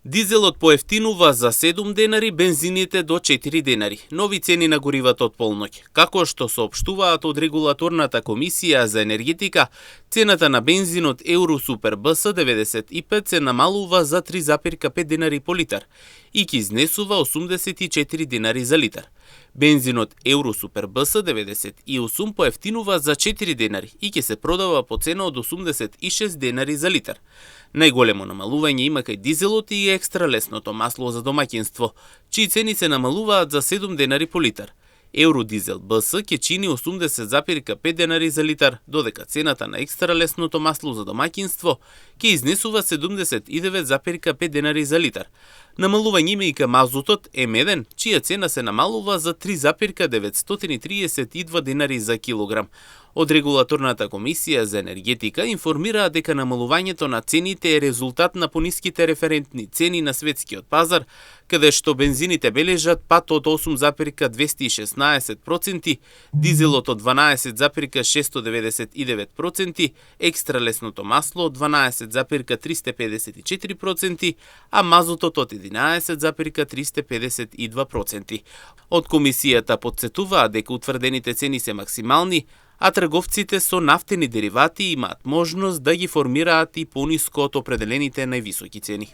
Дизелот поевтинува за 7 денари, бензините до 4 денари. Нови цени на горивата од полноќ. Како што соопштуваат од Регулаторната комисија за енергетика, цената на бензинот Евросупер БС 95 се намалува за 3,5 денари по литар и ќе изнесува 84 денари за литар. Бензинот Евросупер БС 98 поевтинува за 4 денари и ќе се продава по цена од 86 денари за литар. Најголемо намалување има кај дизелот и екстра лесното масло за домаќинство, чии цени се намалуваат за 7 денари по литар. Евродизел БС ќе чини 80,5 денари за литар, додека цената на екстра лесното масло за домаќинство ќе изнесува 79,5 денари за литар. Намалување има и кај мазутот М1, чија цена се намалува за 3,932 денари за килограм. Од Регулаторната комисија за енергетика информираа дека намалувањето на цените е резултат на пониските референтни цени на светскиот пазар, каде што бензините бележат пат од 8,216%, дизелот од 12,699%, екстра лесното масло од 12,354%, а мазутот од 11,352%. Од комисијата потсетуваа дека утврдените цени се максимални, а трговците со нафтени деривати имаат можност да ги формираат и пониско од определените највисоки цени.